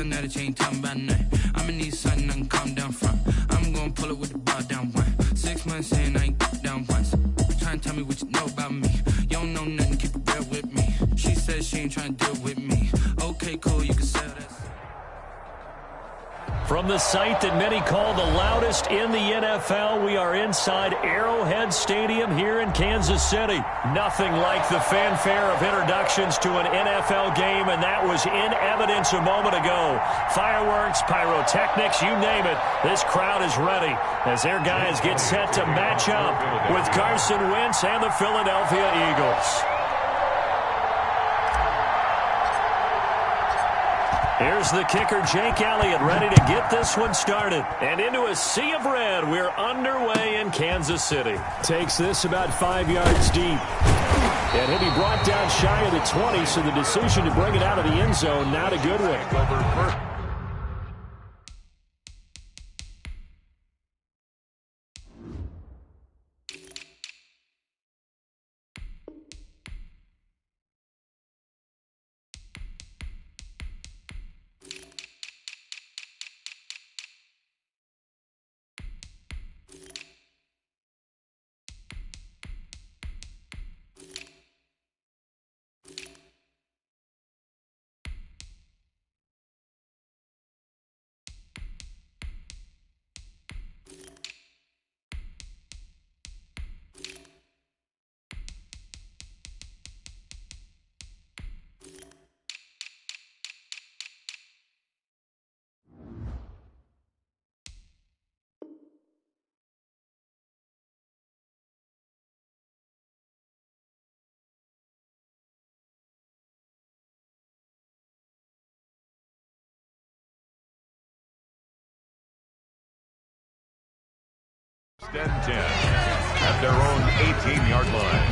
Talking that she ain't talking about nothing. I'ma need something I can calm down from. I'm gonna pull it with the ball down one. 6 months saying I ain't down once. Trying to tell me what you know about me. You don't know nothing, keep it real with me. She says she ain't trying to deal with me. Okay, cool, you can sell that. From the site that many call the loudest in the NFL, we are inside Arrowhead Stadium here in Kansas City. Nothing like the fanfare of introductions to an NFL game, and that was in evidence a moment ago. Fireworks, pyrotechnics, you name it. This crowd is ready as their guys get set to match up with Carson Wentz and the Philadelphia Eagles. Here's the kicker, Jake Elliott, ready to get this one started. And into a sea of red, we're underway in Kansas City. Takes this about 5 yards deep. And he'll be brought down shy of the 20, so the decision to bring it out of the end zone, not a good one. And 10 at their own 18-yard line.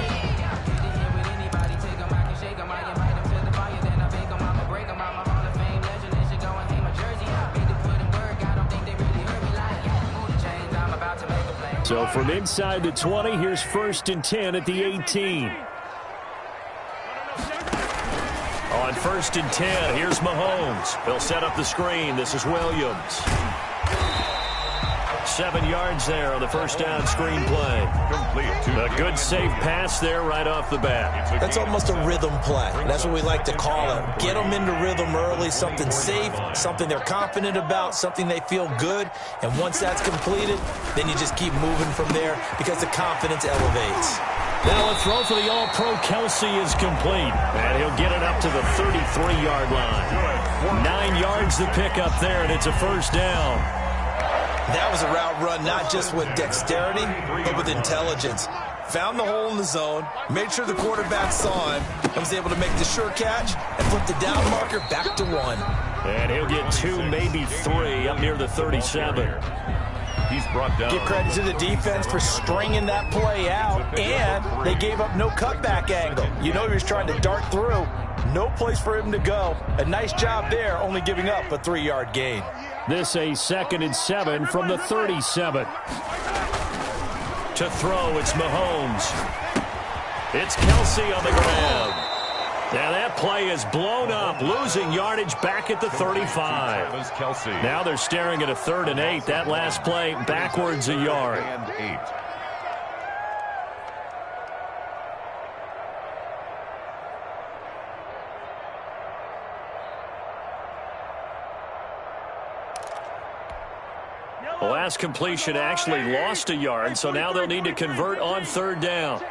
So from inside the 20, here's 1st and 10 at the 18. On 1st and 10, here's Mahomes. He'll set up the screen. This is Williams. 7 yards there on the first down screen play. A good safe pass there right off the bat. That's almost a rhythm play. That's what we like to call it. Get them into rhythm early, something safe, something they're confident about, something they feel good. And once that's completed, then you just keep moving from there because the confidence elevates. Now a throw for the All-Pro Kelsey is complete. And he'll get it up to the 33-yard line. 9 yards to pick up there, and it's a first down. That was a route run not just with dexterity, but with intelligence. Found the hole in the zone, made sure the quarterback saw him, and was able to make the sure catch and flip the down marker back to 1. And he'll get 2, maybe 3, up near the 37. He's brought down. Give credit to the defense for stringing that play out, and they gave up no cutback angle. You know he was trying to dart through. No place for him to go. A nice job there, only giving up a 3-yard gain. This a 2nd and 7 from the 37. To throw, it's Mahomes. It's Kelsey on the ground. Now that play is blown up, losing yardage back at the 35. Now they're staring at a 3rd and 8. That last play backwards a yard. The last completion actually lost a yard, so now they'll need to convert on 3rd down.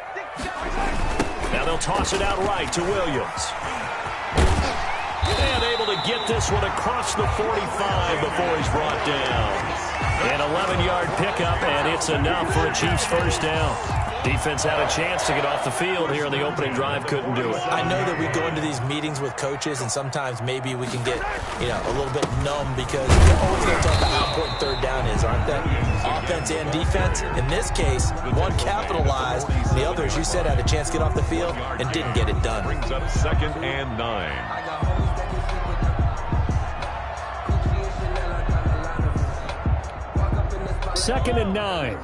Now they'll toss it out right to Williams. And able to get this one across the 45 before he's brought down. An 11-yard pickup, and it's enough for a Chiefs first down. Defense had a chance to get off the field here in the opening drive, couldn't do it. I know that we go into these meetings with coaches, and sometimes maybe we can get, a little bit numb because they're always going to talk about how important 3rd down is, aren't they? Offense and defense. In this case, one capitalized, the other, as you said, had a chance to get off the field and didn't get it done. Brings up 2nd and 9. 2nd and 9.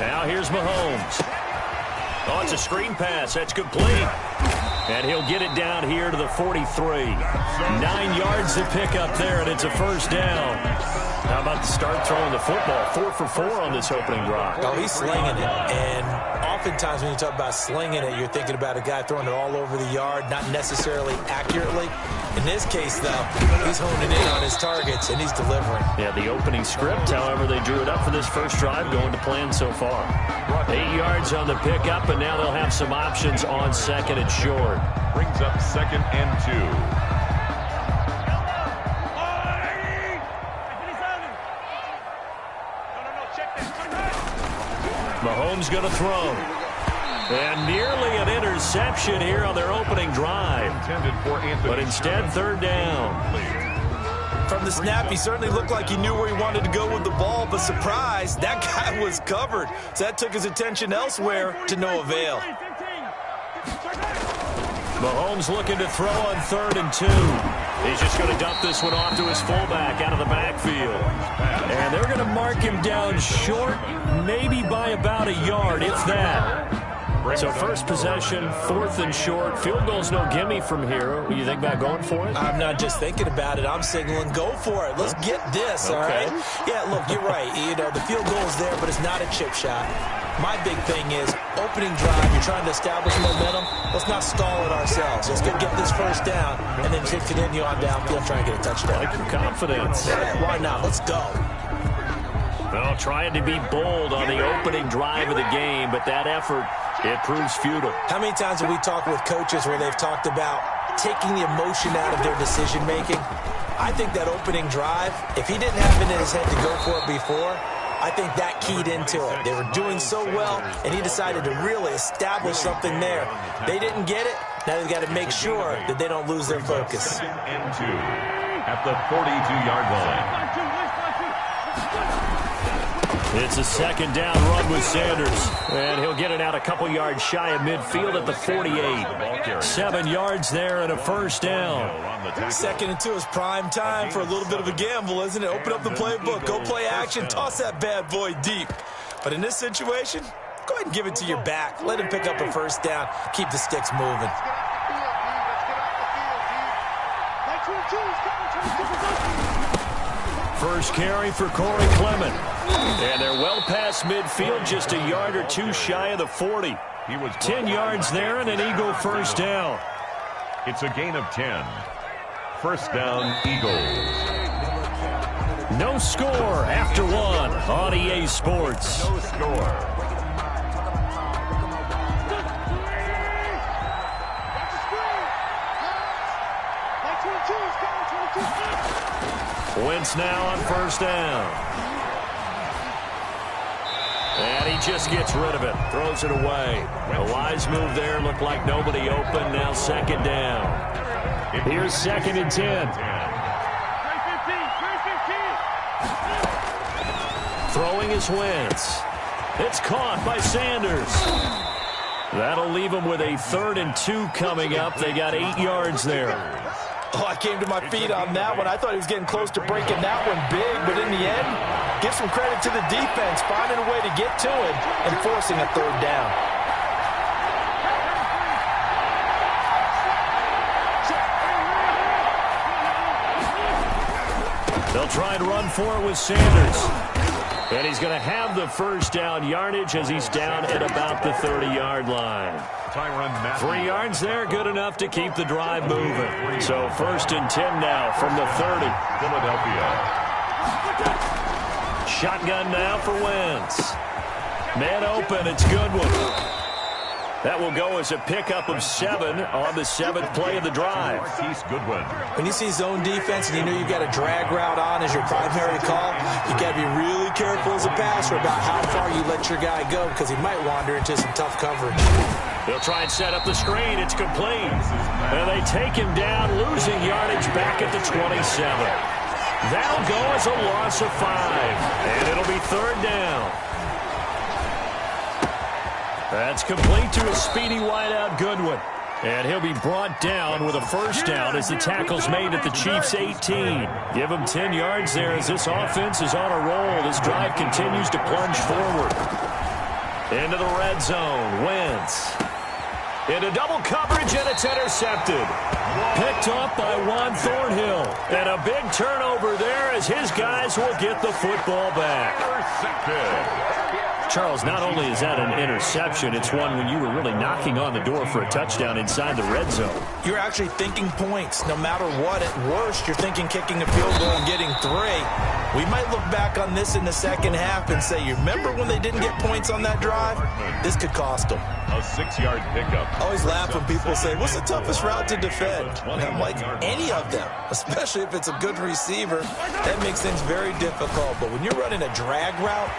Now here's Mahomes. Oh, it's a screen pass. That's complete. And he'll get it down here to the 43. 9 yards to pick up there, and it's a first down. How about the start throwing the football? 4 for 4 on this opening drive. Oh, he's slinging it. And oftentimes when you talk about slinging it, you're thinking about a guy throwing it all over the yard, not necessarily accurately. In this case, though, he's honing in on his targets, and he's delivering. Yeah, the opening script, however, they drew it up for this first drive, going to plan so far. 8 yards on the pickup, and now they'll have some options on second and short. Brings up 2nd and 2. Mahomes going to throw. And nearly an interception here on their opening drive. But instead, 3rd down. From the snap, he certainly looked like he knew where he wanted to go with the ball, but surprise, that guy was covered. So that took his attention elsewhere to no avail. Mahomes looking to throw on 3rd and 2. He's just going to dump this one off to his fullback out of the backfield. And they're going to mark him down short, maybe by about a yard, if that. So first possession, 4th and short. Field goal's no gimme from here. What do you think about going for it? I'm not just thinking about it. I'm signaling, go for it. Let's get this, all right? Yeah, look, you're right. You know, the field goal's there, but it's not a chip shot. My big thing is opening drive. You're trying to establish momentum. Let's not stall it ourselves. Let's get this first down and then continue on downfield, try and get a touchdown. Like your confidence. Yeah, why not? Let's go. Well, trying to be bold on the opening drive of the game, but that effort, it proves futile. How many times have we talked with coaches where they've talked about taking the emotion out of their decision-making? I think that opening drive, if he didn't have it in his head to go for it before, I think that keyed into it. They were doing so well, and he decided to really establish something there. They didn't get it. Now they've got to make sure that they don't lose their focus. 2nd and 2 at the 42-yard line. It's a 2nd down run with Sanders. And he'll get it out a couple yards shy of midfield at the 48. 7 yards there and a first down. 2nd and 2 is prime time for a little bit of a gamble, isn't it? Open up the playbook, go play action, toss that bad boy deep. But in this situation, go ahead and give it to your back. Let him pick up a first down. Keep the sticks moving. First carry for Corey Clement. And they're well past midfield, just a yard or two shy of the 40. 10 yards there and an Eagle first down. It's a gain of 10. First down, Eagles. No score after 1 on EA Sports. No score. Wentz now on first down. And he just gets rid of it. Throws it away. A wise move there. Looked like nobody open. Now 2nd down. Here's 2nd and 10. Throwing is Wentz. It's caught by Sanders. That'll leave him with a 3rd and 2 coming up. They got 8 yards there. Oh, I came to my feet on that one. I thought he was getting close to breaking that one big, but in the end, give some credit to the defense, finding a way to get to him and forcing a 3rd down. They'll try and run for it with Sanders. And he's going to have the first down yardage as he's down at about the 30-yard line. 3 yards there, good enough to keep the drive moving. So 1st and 10 now from the 30. Philadelphia. Shotgun now for Wentz. Man open, it's Goodwin. That will go as a pickup of 7 on the 7th play of the drive. Goodwin. When you see zone defense and you know you've got a drag route on as your primary call, you got to be really careful as a passer about how far you let your guy go because he might wander into some tough coverage. They'll try and set up the screen. It's complete. And they take him down, losing yardage back at the 27. That'll go as a loss of 5. And it'll be 3rd down. That's complete to a speedy wideout Goodwin. And he'll be brought down with a first down as the tackle's made at the Chiefs' 18. Give him 10 yards there as this offense is on a roll. This drive continues to plunge forward. Into the red zone. Wentz. Into double coverage, and it's intercepted. Picked off by Juan Thornhill. And a big turnover there as his guys will get the football back. Intercepted. Charles, not only is that an interception, it's one when you were really knocking on the door for a touchdown inside the red zone. You're actually thinking points. No matter what, at worst, you're thinking kicking a field goal and getting 3. We might look back on this in the second half and say, you remember when they didn't get points on that drive? This could cost them. A 6-yard pickup. I always laugh when people say, what's the toughest route to defend? And I'm like, any of them, especially if it's a good receiver. That makes things very difficult. But when you're running a drag route,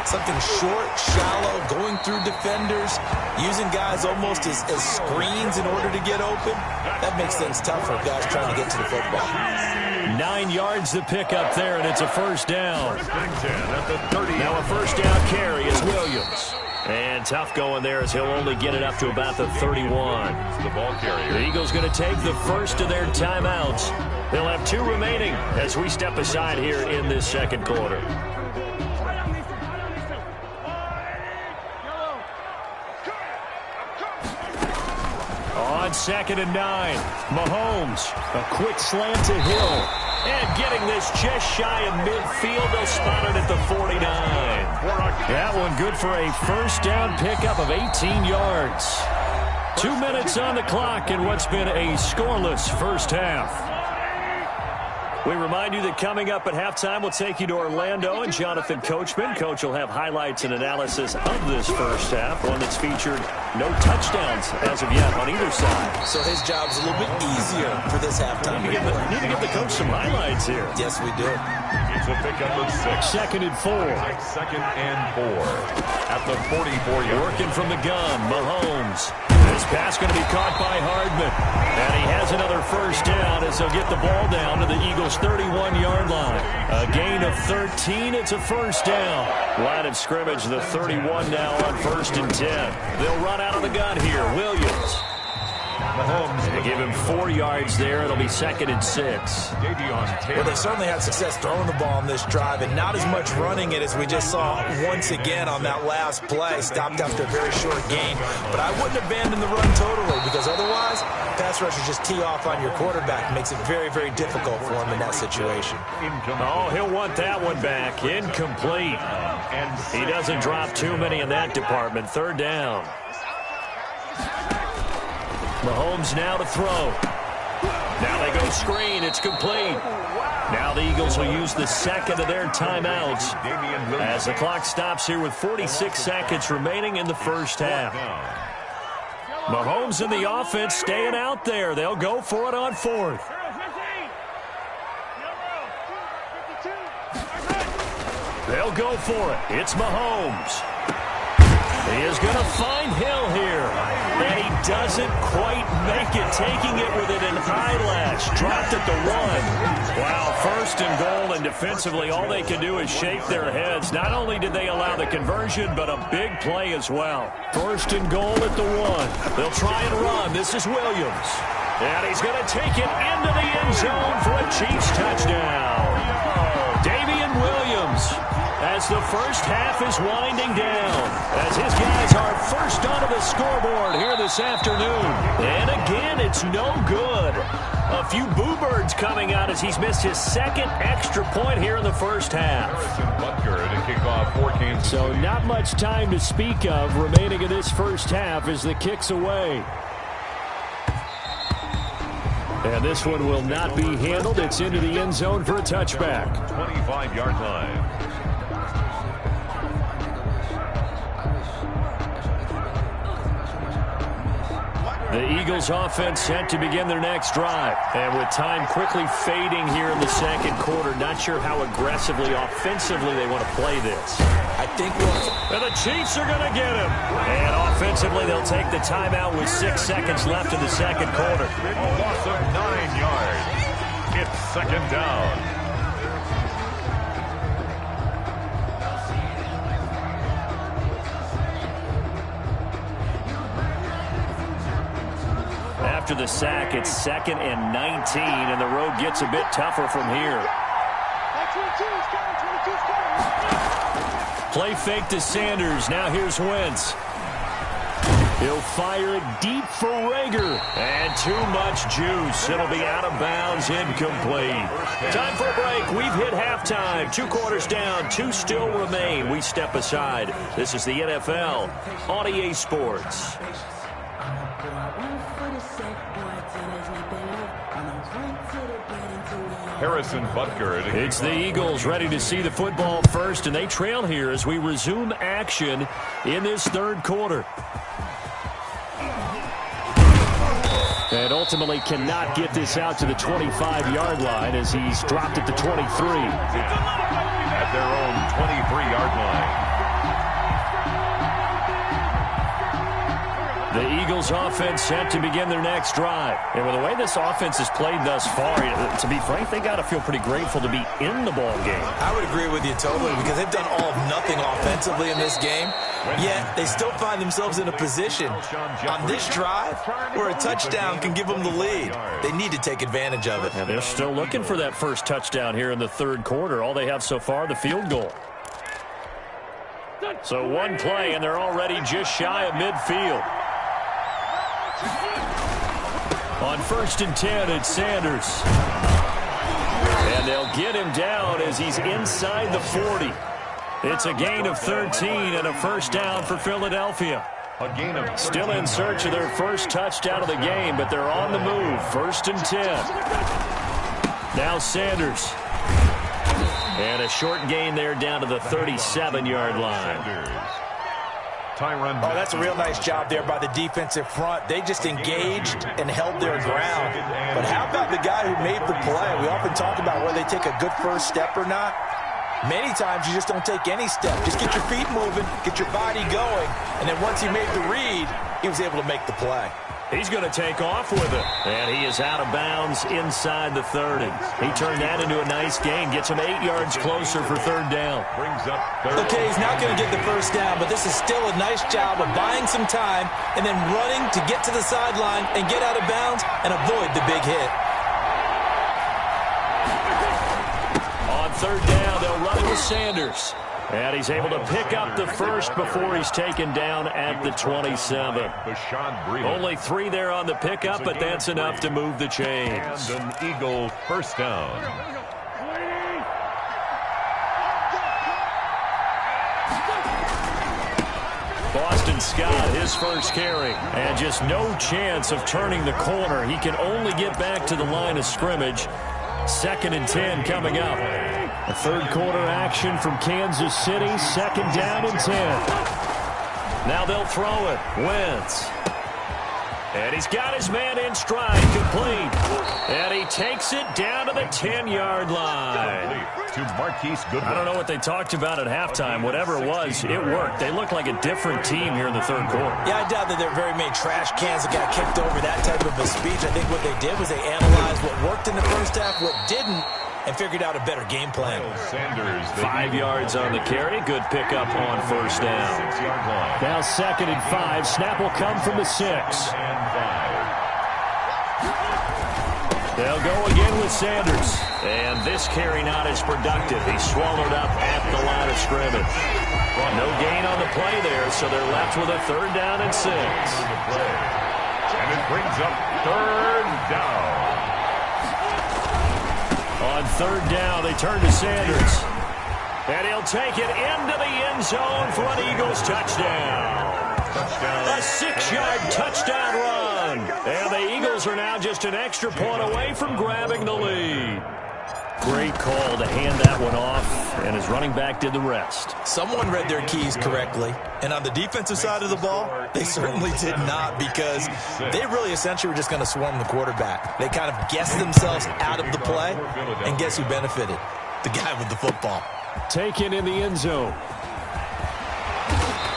something short, shallow, going through defenders, using guys almost as screens in order to get open, that makes things tough for guys trying to get to the football. 9 yards to pick up there, and it's a first down. Now a first down carry is Williams. And tough going there as he'll only get it up to about the 31. The ball carrier. The Eagles going to take the first of their timeouts. They'll have 2 remaining as we step aside here in this second quarter. On 2nd and 9, Mahomes, a quick slant to Hill. And getting this just shy of midfield, they'll spot it at the 49. That one good for a first down pickup of 18 yards. 2 minutes on the clock in what's been a scoreless first half. We remind you that coming up at halftime, we'll take you to Orlando and Jonathan Coachman. Coach will have highlights and analysis of this first half, one that's featured no touchdowns as of yet on either side. So his job's a little bit easier for this halftime. Need to give the coach some highlights here. Yes, we do. It's a pickup of 6. 2nd and 4. 2nd and 4. At the 44-yard. Working from the gun, Mahomes. This pass going to be caught by Hardman. And he has another first down as they'll get the ball down to the Eagles' 31-yard line. A gain of 13. It's a first down. Line of scrimmage, the 31 now on 1st and 10. They'll run out of the gun here. Williams. Mahomes. They give him 4 yards there. It'll be 2nd and 6. Well, they certainly had success throwing the ball on this drive and not as much running it as we just saw once again on that last play. Stopped after a very short gain. But I wouldn't abandon the run totally because otherwise, pass rushers just tee off on your quarterback. Makes it very, very difficult for him in that situation. Oh, he'll want that one back. Incomplete. He doesn't drop too many in that department. 3rd down. Mahomes now to throw. Now they go screen. It's complete. Now the Eagles will use the 2nd of their timeouts as the clock stops here with 46 seconds remaining in the first half. Mahomes and the offense staying out there. They'll go for it on 4th. They'll go for it. It's Mahomes. He is going to find Hill here. And he doesn't quite make it, taking it within an eyelash. Dropped at the 1. Wow, 1st and goal, and defensively all they can do is shake their heads. Not only did they allow the conversion, but a big play as well. 1st and goal at the 1. They'll try and run. This is Williams. And he's going to take it into the end zone for a Chiefs touchdown. Damian Williams, as the first half is winding down, as his guys are first onto the scoreboard here this afternoon. And again, it's no good. A few boo birds coming out as he's missed his 2nd extra point here in the first half. To kick off for Kansas City. So not much time to speak of remaining in this first half as the kick's away. And this one will not be handled. It's into the end zone for a touchback. 25-yard line. The Eagles offense set to begin their next drive. And with time quickly fading here in the second quarter, not sure how aggressively, offensively they want to play this. I think and the Chiefs are going to get him. And offensively, they'll take the timeout with 6 seconds left in the second quarter. A loss of 9 yards. It's 2nd down. After the sack, it's 2nd and 19, and the road gets a bit tougher from here. Play fake to Sanders. Now here's Wentz. He'll fire it deep for Rager. And too much juice. It'll be out of bounds, incomplete. Time for a break. We've hit halftime. 2 quarters down, 2 still remain. We step aside. This is the NFL on EA Sports. Harrison Butker. It's the Eagles ready to see the football first, and they trail here as we resume action in this third quarter. And ultimately cannot get this out to the 25-yard line as he's dropped at the 23. At their own 23-yard line. The Eagles offense set to begin their next drive. And with the way this offense has played thus far, to be frank, they got to feel pretty grateful to be in the ball game. I would agree with you totally because they've done all of nothing offensively in this game. Yet they still find themselves in a position on this drive where a touchdown can give them the lead. They need to take advantage of it. And they're still looking for that first touchdown here in the third quarter. All they have so far, the field goal. So one play, and they're already just shy of midfield. On 1st and 10, it's Sanders. And they'll get him down as he's inside the 40. It's a gain of 13 and a first down for Philadelphia. Still in search of their first touchdown of the game, but they're on the move. 1st and 10. Now Sanders. And a short gain there down to the 37-yard line. Oh, that's a real nice job there by the defensive front. They just engaged and held their ground. But how about the guy who made the play? We often talk about whether they take a good first step or not. Many times you just don't take any step. Just get your feet moving, get your body going, and then once he made the read, he was able to make the play. He's going to take off with it. And he is out of bounds inside the 30. He turned that into a nice gain. Gets him 8 yards closer for third down. Okay, he's not going to get the first down, but this is still a nice job of buying some time and then running to get to the sideline and get out of bounds and avoid the big hit. On third down, they'll run it with Sanders. And he's able to pick up the first before he's taken down at the 27. Only 3 there on the pickup, but that's enough to move the chains. And an Eagle first down. Boston Scott, his first carry. And just no chance of turning the corner. He can only get back to the line of scrimmage. 2nd and 10 coming up. A third quarter action from Kansas City. 2nd down and 10. Now they'll throw it. Wentz. And he's got his man in stride, complete. And he takes it down to the 10-yard line. I don't know what they talked about at halftime. Whatever it was, it worked. They look like a different team here in the third quarter. Yeah, I doubt that there are very many trash cans that got kicked over that type of a speech. I think what they did was they analyzed what worked in the first half, what didn't, and figured out a better game plan. 5 yards on the carry. Good pickup on first down. Now 2nd and 5. Snap will come from the 6. They'll go again with Sanders. And this carry not as productive. He's swallowed up at the line of scrimmage. No gain on the play there, so they're left with a 3rd down and 6. And it brings up 3rd down. On 3rd down, they turn to Sanders. And he'll take it into the end zone for an Eagles touchdown. A 6-yard touchdown run. And the Eagles are now just an extra point away from grabbing the lead. Great call to hand that one off, and his running back did the rest. Someone read their keys correctly, and on the defensive side of the ball, they certainly did not, because they really essentially were just going to swarm the quarterback. They kind of guessed themselves out of the play, and guess who benefited? The guy with the football. Taken in the end zone.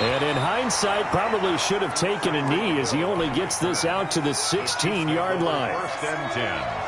And in hindsight, probably should have taken a knee as he only gets this out to the 16-yard line. 1st and 10.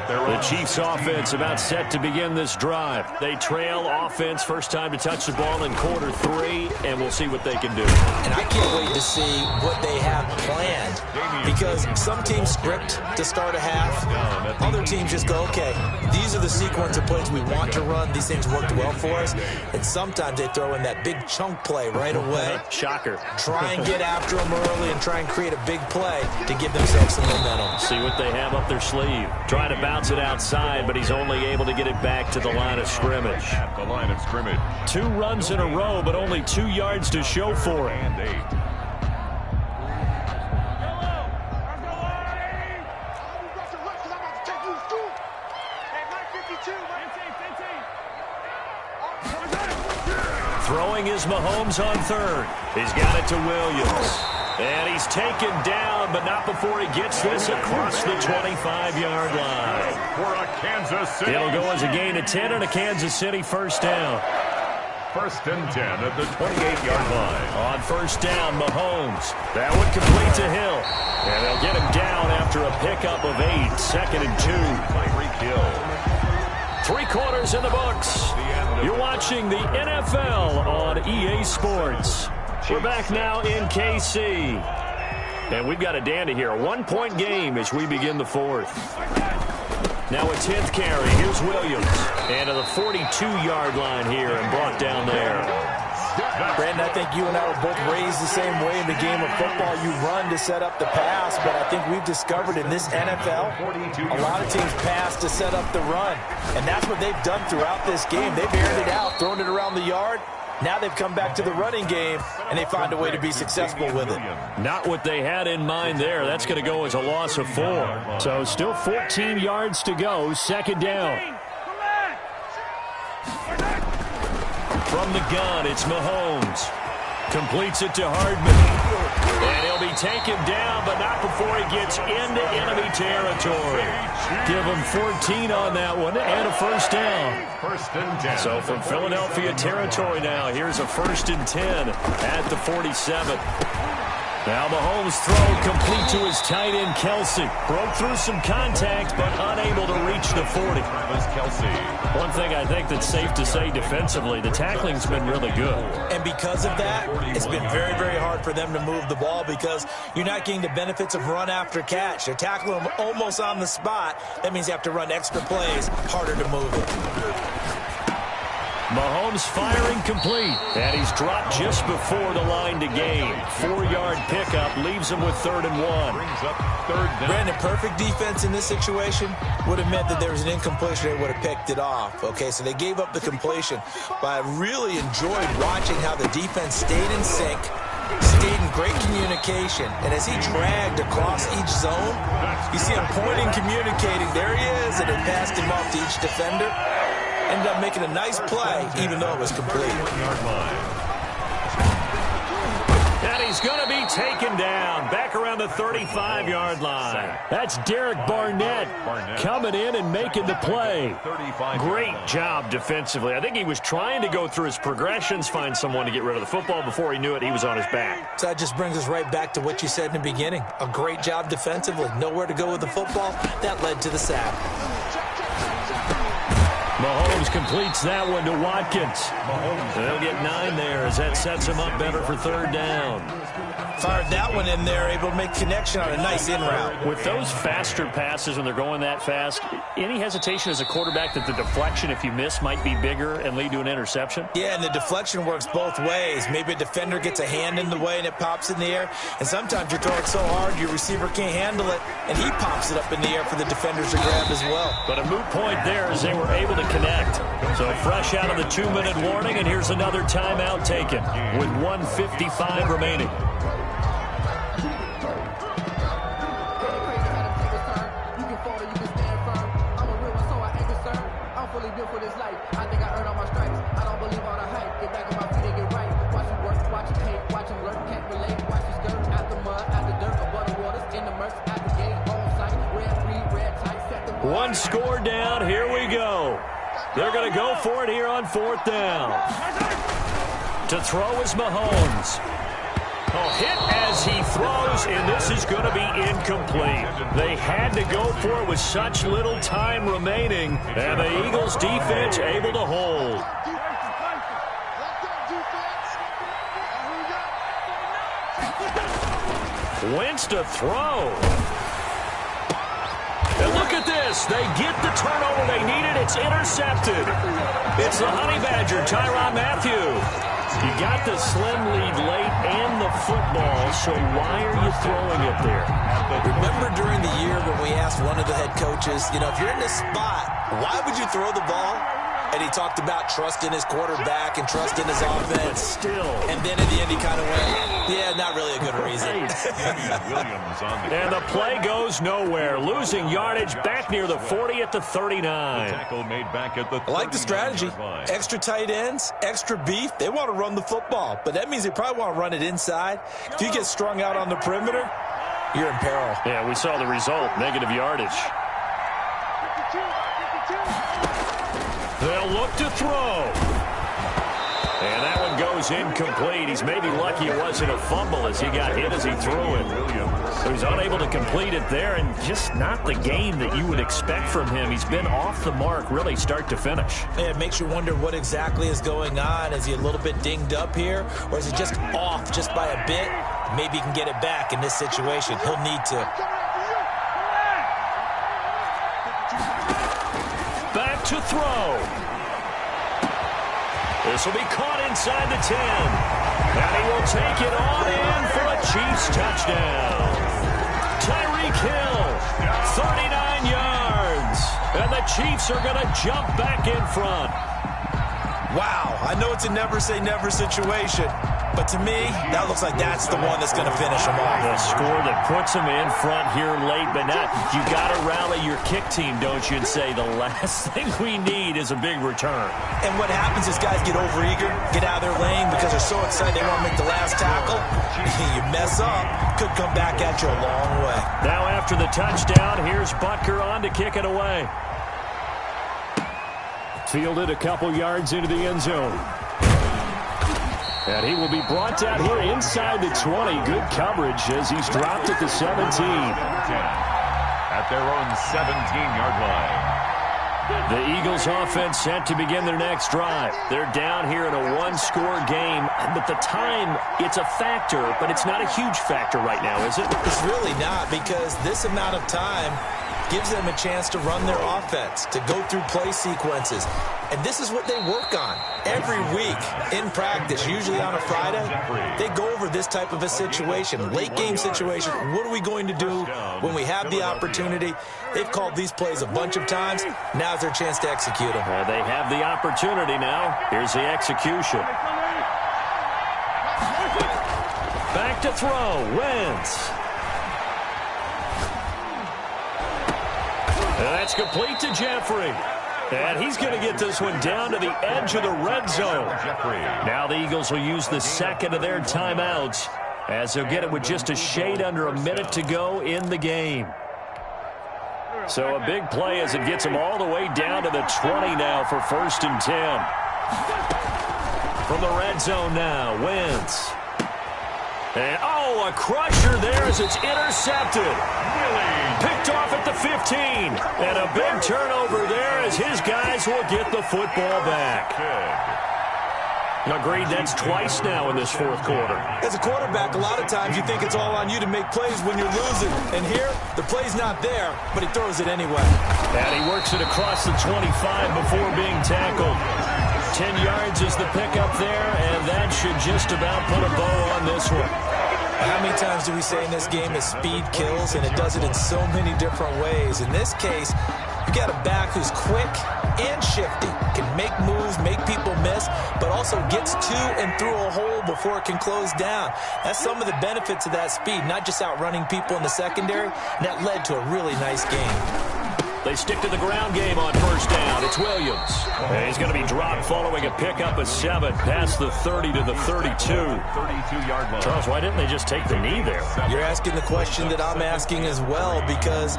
The Chiefs offense about set to begin this drive. They trail offense, first time to touch the ball in quarter 3, and we'll see what they can do. And I can't wait to see what they have planned Because some teams script to start a half. Other teams just go, okay, these are the sequence of plays we want to run. These things worked well for us. And sometimes they throw in that big chunk play right away. Shocker. Try and get after them early and try and create a big play to give themselves some momentum. See what they have up their sleeve. Trying to bounce it outside, but he's only able to get it back to the line of scrimmage. At the line of scrimmage. 2 runs in a row, but only 2 yards to show for it. And 8. Throwing is Mahomes on third. He's got it to Williams. And he's taken down, but not before he gets this across the 25-yard line. For a Kansas City. It'll go as a gain of 10 and a Kansas City first down. 1st and 10 at the 28-yard line. On first down, Mahomes. That one complete to Hill. And they'll get him down after a pickup of 8. 2nd and 2. Tyreek Hill. 3 quarters in the books. You're watching the NFL on EA Sports. We're back now in KC. And we've got a dandy here. A 1-point game as we begin the 4th. Now a 10th carry. Here's Williams. And to the 42-yard line here and brought down there. Brandon, I think you and I were both raised the same way in the game of football. You run to set up the pass, but I think we've discovered in this NFL, a lot of teams pass to set up the run. And that's what they've done throughout this game. They've aired it out, thrown it around the yard. Now they've come back to the running game, and they find a way to be successful with it. Not what they had in mind there. That's going to go as a loss of 4. So still 14 yards to go. 2nd down. From the gun, it's Mahomes. Completes it to Hardman. And he'll be taken down, but not before he gets into enemy territory. Give him 14 on that one and a first down. 1st and 10. So from Philadelphia territory now, here's a 1st and 10 at the 47. Now Mahomes' throw complete to his tight end, Kelsey. Broke through some contact, but unable to reach the 40. Was Kelsey. One thing I think that's safe to say defensively, the tackling's been really good. And because of that, it's been very, very hard for them to move the ball because you're not getting the benefits of run after catch. They're tackling them almost on the spot. That means you have to run extra plays, harder to move it. Mahomes firing complete, and he's dropped just before the line to gain. 4-yard pickup leaves him with 3rd and 1. Brings up 3rd down. Brandon, perfect defense in this situation would have meant that there was an incompletion. They would have picked it off. Okay, so they gave up the completion. But I really enjoyed watching how the defense stayed in sync, stayed in great communication. And as he dragged across each zone, you see him pointing, communicating. There he is, and they passed him off to each defender. Ended up making a nice play, even though it was complete. And he's going to be taken down back around the 35-yard line. That's Derek Barnett coming in and making the play. Great job defensively. I think he was trying to go through his progressions, find someone to get rid of the football. Before he knew it, he was on his back. So that just brings us right back to what you said in the beginning. A great job defensively. Nowhere to go with the football. That led to the sack. Mahomes completes that one to Watkins. They'll get 9 there as that sets him up better for 3rd down. Fired that one in there, able to make connection on a nice in route. With those faster passes when they're going that fast, any hesitation as a quarterback that the deflection, if you miss, might be bigger and lead to an interception? Yeah, and the deflection works both ways. Maybe a defender gets a hand in the way and it pops in the air. And sometimes you throw it so hard your receiver can't handle it, and he pops it up in the air for the defenders to grab as well. But a moot point there as they were able to connect. So fresh out of the 2-minute warning, and here's another timeout taken with 1:55 remaining. One score down. Here we go. They're going to go for it here on 4th down. To throw is Mahomes. Oh, hit as he throws, and this is going to be incomplete. They had to go for it with such little time remaining, and the Eagles' defense able to hold. Wentz to throw. And look at this. They get the turnover they needed. It's intercepted. It's the Honey Badger, Tyrann Mathieu. You got the slim lead late and the football, so why are you throwing it there? Remember during the year when we asked one of the head coaches, if you're in this spot, why would you throw the ball? And he talked about trusting his quarterback and trusting his offense. Still. And then in the end, he kind of went, yeah, not really a good reason. And the play goes nowhere. Losing yardage back near the 40 at the 39. Tackle made back at the I like the strategy. Extra tight ends, extra beef. They want to run the football, but that means they probably want to run it inside. If you get strung out on the perimeter, you're in peril. Yeah, we saw the result, negative yardage. They'll look to throw. And that one goes incomplete. He's maybe lucky it wasn't a fumble as he got hit as he threw it. So he's unable to complete it there, and just not the game that you would expect from him. He's been off the mark really start to finish. It makes you wonder what exactly is going on. Is he a little bit dinged up here, or is he just off just by a bit? Maybe he can get it back in this situation. He'll need to. Back to throw. This will be caught inside the 10. And he will take it on in for a Chiefs touchdown. Tyreek Hill, 39 yards. And the Chiefs are going to jump back in front. Wow, I know it's a never-say-never situation, but to me, that looks like that's the one that's going to finish them off. The score that puts them in front here late, but not. You got to rally your kick team, don't you, and say the last thing we need is a big return. And what happens is guys get overeager, get out of their lane because they're so excited they want to make the last tackle. You mess up, could come back at you a long way. Now after the touchdown, here's Butker on to kick it away. Fielded a couple yards into the end zone. And he will be brought down here inside the 20. Good coverage as he's dropped at the 17. At their own 17-yard line. The Eagles offense set to begin their next drive. They're down here in a one-score game, but the time, it's a factor, but it's not a huge factor right now, is it? It's really not, because this amount of time gives them a chance to run their offense, to go through play sequences. And this is what they work on every week in practice, usually on a Friday. They go over this type of a situation, late-game situation. What are we going to do when we have the opportunity? They've called these plays a bunch of times. Now's their chance to execute them. Well, they have the opportunity now. Here's the execution. Back to throw. Wentz. And that's complete to Jeffrey. And he's going to get this one down to the edge of the red zone. Now the Eagles will use the second of their timeouts as they'll get it with just a shade under a minute to go in the game. So a big play as it gets them all the way down to the 20 now for 1st and 10. From the red zone now, Wentz. And, a crusher there as it's intercepted. Picked off at the 15. And a big turnover there as his guys will get the football back. Agreed, that's twice now in this fourth quarter. As a quarterback, a lot of times you think it's all on you to make plays when you're losing. And here, the play's not there, but he throws it anyway. And he works it across the 25 before being tackled. 10 yards is the pickup there, and that should just about put a bow on this one. How many times do we say in this game that speed kills, and it does it in so many different ways? In this case, you got a back who's quick and shifty, can make moves, make people miss, but also gets to and through a hole before it can close down. That's some of the benefits of that speed, not just outrunning people in the secondary. And that led to a really nice game. They stick to the ground game on first down. It's Williams. And he's going to be dropped following a pickup of 7 past the 30 to the 32. 32-yard line. Charles, why didn't they just take the knee there? You're asking the question that I'm asking as well, because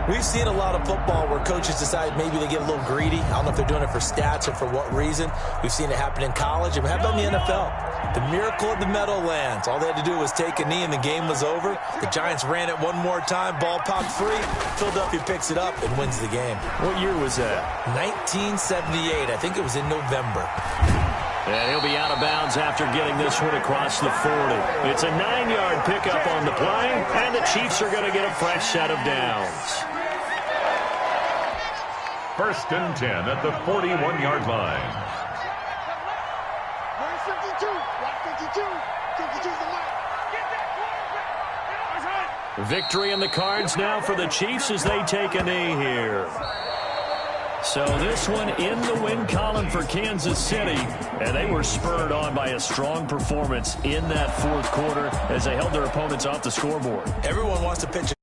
we've seen a lot of football where coaches decide maybe they get a little greedy. I don't know if they're doing it for stats or for what reason. We've seen it happen in college. And how about in the NFL? The miracle of the Meadowlands. All they had to do was take a knee and the game was over. The Giants ran it one more time. Ball popped free. Philadelphia picks it up and wins the game. What year was that? 1978. I think it was in November. And he'll be out of bounds after getting this one across the 40. It's a 9-yard pickup on the play, and the Chiefs are going to get a fresh set of downs. 1st and 10 at the 41-yard line. Victory in the cards now for the Chiefs as they take a knee here. So this one in the win column for Kansas City, and they were spurred on by a strong performance in that fourth quarter as they held their opponents off the scoreboard. Everyone wants to pitch